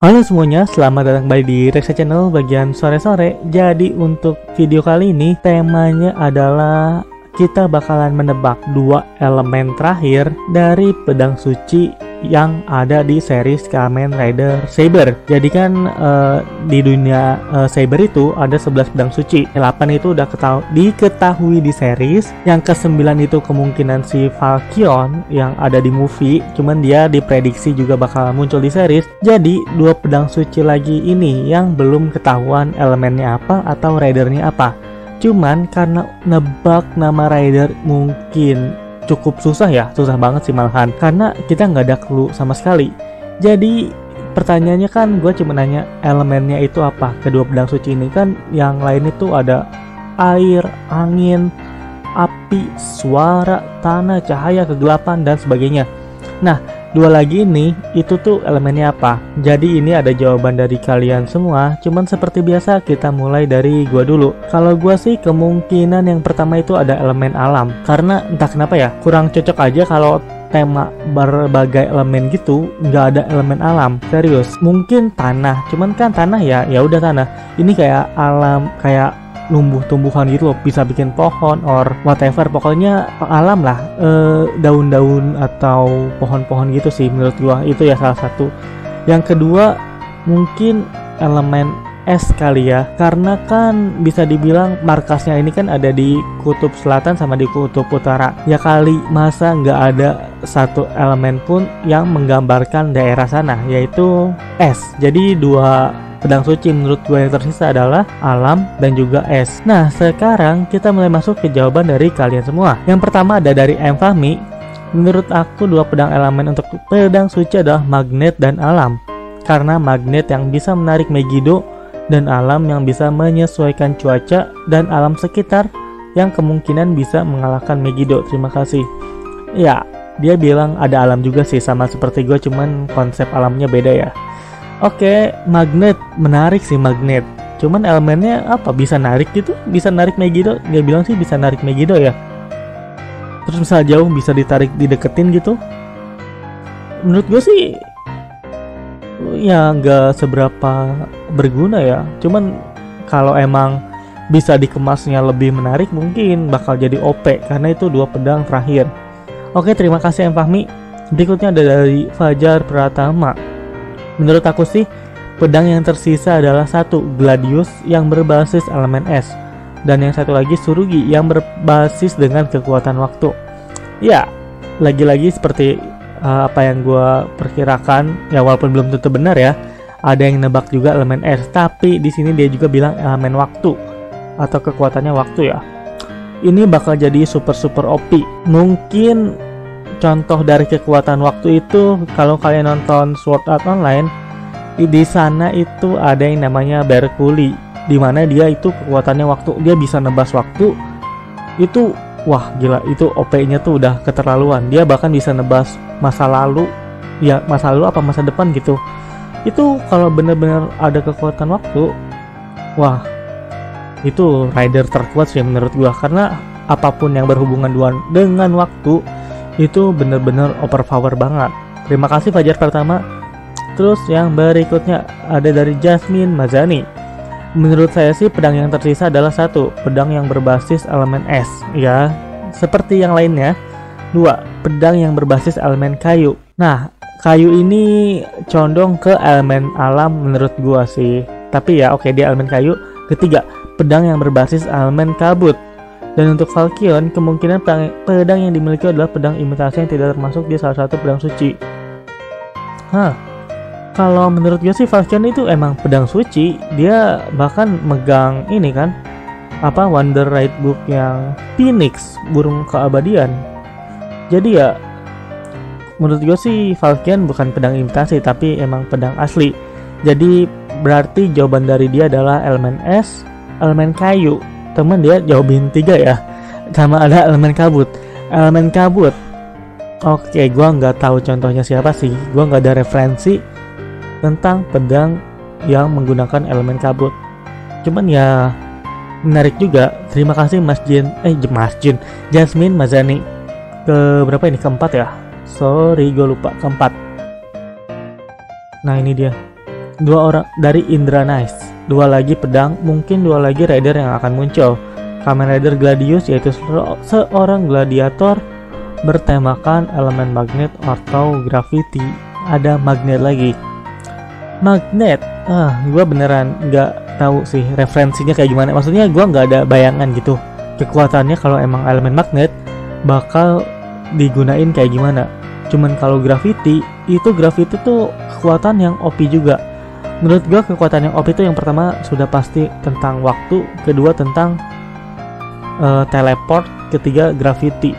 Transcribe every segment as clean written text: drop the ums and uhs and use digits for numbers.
Halo semuanya, selamat datang kembali di Reksa Channel bagian sore-sore. Jadi untuk video kali ini temanya adalah kita bakalan menebak dua elemen terakhir dari pedang suci yang ada di series Kamen Rider Saber. Jadi kan di dunia Saber itu ada 11 pedang suci. 8 itu udah diketahui di series. Yang ke-9 itu kemungkinan si Falchion yang ada di movie, cuman dia diprediksi juga bakal muncul di series. Jadi dua pedang suci lagi ini yang belum ketahuan elemennya apa atau ridernya apa. Cuman karena nebak nama rider mungkin cukup susah banget sih malahan, karena kita nggak ada clue sama sekali. Jadi pertanyaannya kan gue cuma nanya elemennya itu apa. Kedua pedang suci ini kan yang lain itu ada air, angin, api, suara, tanah, cahaya, kegelapan, dan sebagainya. Nah, dua lagi ini itu tuh elemennya apa? Jadi ini ada jawaban dari kalian semua. Cuman seperti biasa kita mulai dari gua dulu. Kalau gua sih kemungkinan yang pertama itu ada elemen alam. Karena entah kenapa ya, kurang cocok aja kalau tema berbagai elemen gitu nggak ada elemen alam. Serius. Mungkin tanah. Cuman kan tanah ya udah tanah. Ini kayak alam, kayak tumbuh-tumbuhan gitu loh, bisa bikin pohon or whatever, pokoknya alam lah, daun-daun atau pohon-pohon gitu sih menurut gua. Itu ya salah satu. Yang kedua mungkin elemen es kali ya, karena kan bisa dibilang markasnya ini kan ada di kutub selatan sama di kutub utara ya kali, masa nggak ada satu elemen pun yang menggambarkan daerah sana, yaitu es. Jadi dua pedang suci menurut gue yang tersisa adalah alam dan juga es. Nah, sekarang kita mulai masuk ke jawaban dari kalian semua. Yang pertama ada dari M. Fahmi. Menurut aku dua pedang elemen untuk pedang suci adalah magnet dan alam. Karena magnet yang bisa menarik Megiddo dan alam yang bisa menyesuaikan cuaca dan alam sekitar yang kemungkinan bisa mengalahkan Megiddo. Terima kasih. Ya, dia bilang ada alam juga sih, sama seperti gue, cuman konsep alamnya beda ya. Oke, magnet, menarik sih magnet. Cuman elemennya apa? Bisa narik gitu? Bisa narik Megiddo? Dia bilang sih bisa narik Megiddo ya. Terus misal jauh bisa ditarik, dideketin gitu. Menurut gue sih ya nggak seberapa berguna ya. Cuman kalau emang bisa dikemasnya lebih menarik mungkin bakal jadi OP, karena itu dua pedang terakhir. Oke, terima kasih M. Fahmi. Berikutnya ada dari Fajar Pratama. Menurut aku sih, pedang yang tersisa adalah satu Gladius yang berbasis elemen es, dan yang satu lagi Tsurugi yang berbasis dengan kekuatan waktu. Ya, lagi-lagi seperti apa yang gue perkirakan, ya walaupun belum tentu benar ya. Ada yang nebak juga elemen es, tapi di sini dia juga bilang elemen waktu atau kekuatannya waktu ya. Ini bakal jadi super OP. Mungkin contoh dari kekuatan waktu itu, kalau kalian nonton Sword Art Online, di sana itu ada yang namanya Berkuli, di mana dia itu kekuatannya waktu, dia bisa nebas waktu. Itu wah gila, itu OP-nya tuh udah keterlaluan. Dia bahkan bisa nebas masa lalu, ya masa lalu apa masa depan gitu. Itu kalau bener-bener ada kekuatan waktu, wah itu rider terkuat sih menurut gua, karena apapun yang berhubungan dengan waktu itu bener-bener overpower banget. Terima kasih Fajar pertama. Terus yang berikutnya ada dari Jasmine Mazani. Menurut saya sih pedang yang tersisa adalah satu pedang yang berbasis elemen es, ya seperti yang lainnya. Dua pedang yang berbasis elemen kayu. Nah, kayu ini condong ke elemen alam menurut gua sih, tapi ya oke, dia elemen kayu. Ketiga pedang yang berbasis elemen kabut. Dan untuk Falchion, kemungkinan pedang yang dimiliki adalah pedang imitasi yang tidak termasuk di salah satu pedang suci. Kalau menurut gue sih Falchion itu emang pedang suci. Dia bahkan megang ini kan, apa, Wonder Ride Book yang Phoenix, burung keabadian. Jadi ya menurut gue sih Falchion bukan pedang imitasi, tapi emang pedang asli. Jadi berarti jawaban dari dia adalah elemen es, elemen kayu. Temen dia jawabin 3 ya, sama ada elemen kabut. Elemen kabut, oke, gua nggak tahu contohnya siapa sih, gua nggak ada referensi tentang pedang yang menggunakan elemen kabut. Cuman ya menarik juga. Terima kasih Jasmine Mazani. Ke berapa ini? Keempat ya? Sorry, gue lupa, keempat. Nah ini dia. 2 orang dari Indra Nice, 2 lagi pedang, mungkin 2 lagi rider yang akan muncul. Kamen Rider Gladius yaitu seorang gladiator bertemakan elemen magnet atau gravity. Ada magnet lagi. Magnet, gue beneran nggak tahu sih referensinya kayak gimana. Maksudnya gue nggak ada bayangan gitu kekuatannya kalau emang elemen magnet bakal digunain kayak gimana. Cuman kalau gravity tuh kekuatan yang OP juga. Menurut gue kekuatan yang OP itu yang pertama sudah pasti tentang waktu, kedua tentang teleport, ketiga gravity.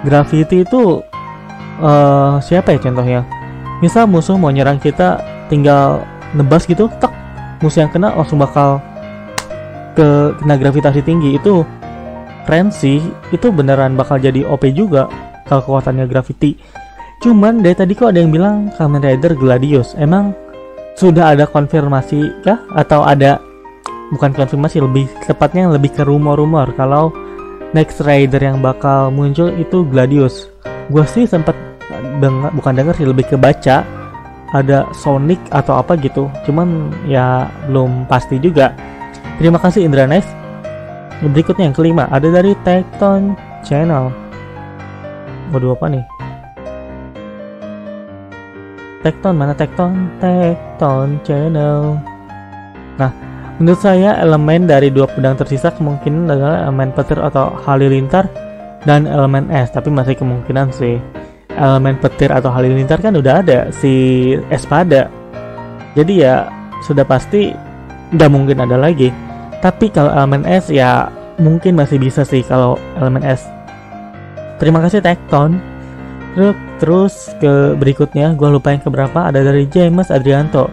Gravity itu siapa ya contohnya? Misal musuh mau nyerang kita, tinggal nebas gitu, tak, musuh yang kena langsung bakal kena gravitasi tinggi. Itu keren sih, itu beneran bakal jadi OP juga kalau kekuatannya gravity. Cuman dari tadi kok ada yang bilang Kamen Rider Gladius. Emang sudah ada konfirmasi kah? Atau ada, bukan konfirmasi, lebih tepatnya lebih ke rumor-rumor kalau next rider yang bakal muncul itu Gladius. Gue sih sempat bukan denger sih, lebih ke baca ada Sonic atau apa gitu. Cuman ya belum pasti juga. Terima kasih Indra Nice. Berikutnya yang kelima ada dari Tekton Channel. Waduh, apa nih? Tekton mana Tekton? Tekton Channel. Nah, menurut saya elemen dari 2 pedang tersisa kemungkinan adalah elemen petir atau halilintar dan elemen es, tapi masih kemungkinan sih. Elemen petir atau halilintar kan udah ada si Espada, jadi ya sudah pasti nggak mungkin ada lagi. Tapi kalau elemen es ya mungkin masih bisa sih kalau elemen es. Terima kasih Tekton. Terus ke berikutnya, gue lupa yang keberapa, ada dari James Adrianto.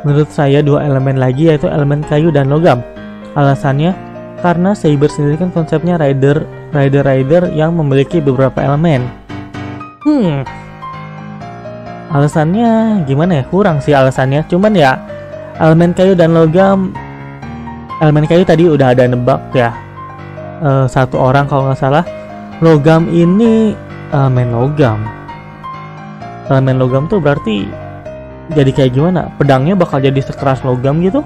Menurut saya 2 elemen lagi yaitu elemen kayu dan logam. Alasannya karena Saber sendiri kan konsepnya rider yang memiliki beberapa elemen. Alasannya gimana ya? Kurang sih alasannya. Cuman ya elemen kayu dan logam. Elemen kayu tadi udah ada nebak ya. 1 orang kalau nggak salah. Logam ini elemen logam. Elemen logam tuh berarti jadi kayak gimana? Pedangnya bakal jadi sekeras logam gitu?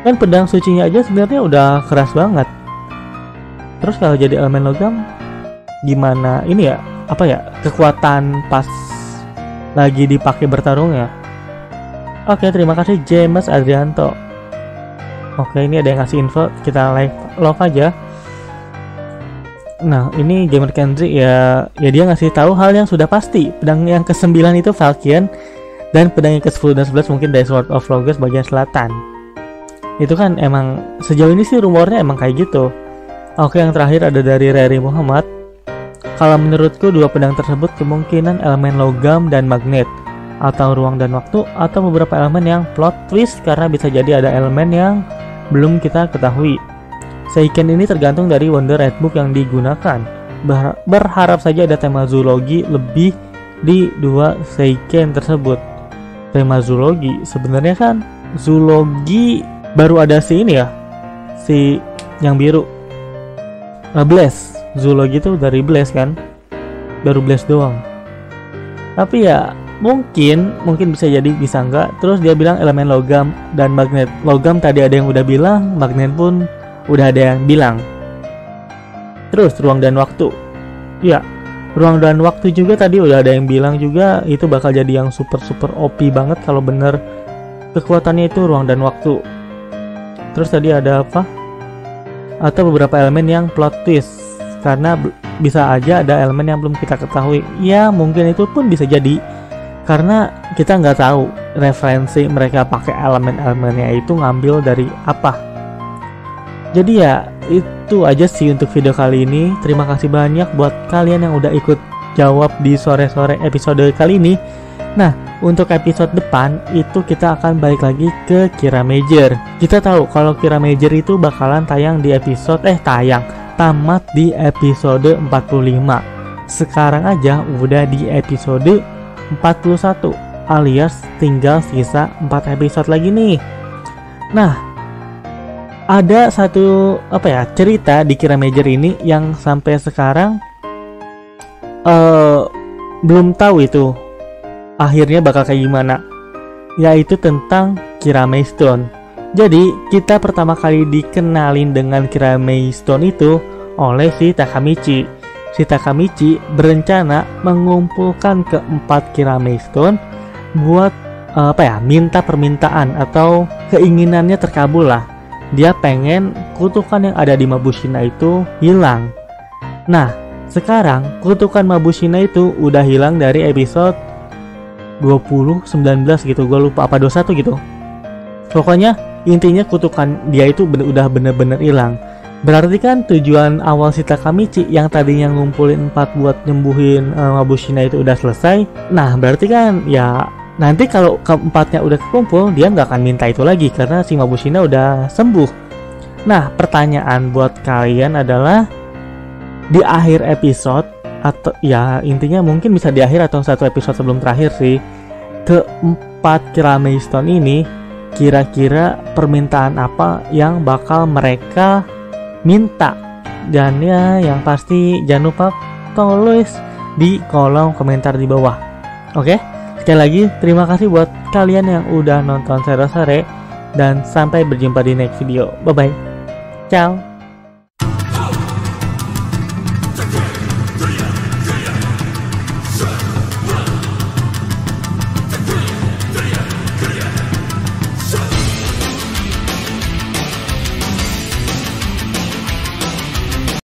Kan pedang sucinya aja sebenarnya udah keras banget. Terus kalau jadi elemen logam gimana ini ya? Apa ya? Kekuatan pas lagi dipakai bertarung ya? Oke, terima kasih James Adrianto. Oke, ini ada yang ngasih info, kita love aja. Nah, ini Gamer Kendrick ya dia ngasih tahu hal yang sudah pasti. Pedang yang ke-9 itu Valkian dan pedang yang ke-10 dan 11 mungkin dari Sword of Logos bagian selatan. Itu kan emang sejauh ini sih rumornya emang kayak gitu. Oke, yang terakhir ada dari Rary Muhammad. Kalau menurutku 2 pedang tersebut kemungkinan elemen logam dan magnet, atau ruang dan waktu, atau beberapa elemen yang plot twist karena bisa jadi ada elemen yang belum kita ketahui. Seiken ini tergantung dari Wonder Red Book yang digunakan. Berharap saja ada tema zoologi lebih di 2 Seiken tersebut. Tema zoologi sebenarnya kan zoologi baru ada si ini ya, si yang biru, Blaze. Zoologi itu dari Blaze kan, baru Blaze doang. Tapi ya mungkin bisa jadi, bisa enggak. Terus dia bilang elemen logam dan magnet. Logam tadi ada yang udah bilang, magnet pun udah ada yang bilang. Terus ruang dan waktu, ya ruang dan waktu juga tadi udah ada yang bilang juga. Itu bakal jadi yang super OP banget kalau bener kekuatannya itu ruang dan waktu. Terus tadi ada apa? Atau beberapa elemen yang plot twist, karena bisa aja ada elemen yang belum kita ketahui. Ya mungkin itu pun bisa jadi, karena kita nggak tahu referensi mereka pakai elemen-elemennya itu ngambil dari apa. Jadi ya itu aja sih untuk video kali ini. Terima kasih banyak buat kalian yang udah ikut jawab di sore-sore episode kali ini. Nah, untuk episode depan itu kita akan balik lagi ke Kira Major. Kita tahu kalau Kira Major itu bakalan tayang di episode tamat di episode 45. Sekarang aja udah di episode 41, alias tinggal sisa 4 episode lagi nih. Nah, ada satu cerita di Kira Major ini yang sampai sekarang belum tahu itu akhirnya bakal kayak gimana. yaitu tentang Kirame Stone. Jadi kita pertama kali dikenalin dengan Kirame Stone itu oleh si Takamichi. Si Takamichi berencana mengumpulkan keempat Kirame Stone buat minta permintaan atau keinginannya terkabul lah. Dia pengen kutukan yang ada di Mabushina itu hilang. Nah, sekarang kutukan Mabushina itu udah hilang dari episode 20, 19 gitu, gue lupa apa 21 gitu. Pokoknya intinya kutukan dia itu udah bener-bener hilang. Berarti kan tujuan awal si Takamichi yang tadinya ngumpulin 4 buat nyembuhin Mabushina itu udah selesai. Nah berarti kan ya nanti kalau keempatnya udah kekumpul, dia nggak akan minta itu lagi karena si Mabushina udah sembuh. Nah pertanyaan buat kalian adalah, di akhir episode, atau ya intinya mungkin bisa di akhir atau satu episode sebelum terakhir sih, keempat Kirame Stone ini kira-kira permintaan apa yang bakal mereka minta? Dan ya yang pasti jangan lupa tulis di kolom komentar di bawah. Oke, sekali lagi terima kasih buat kalian yang udah nonton sore-sore, dan sampai berjumpa di next video. Bye bye, ciao.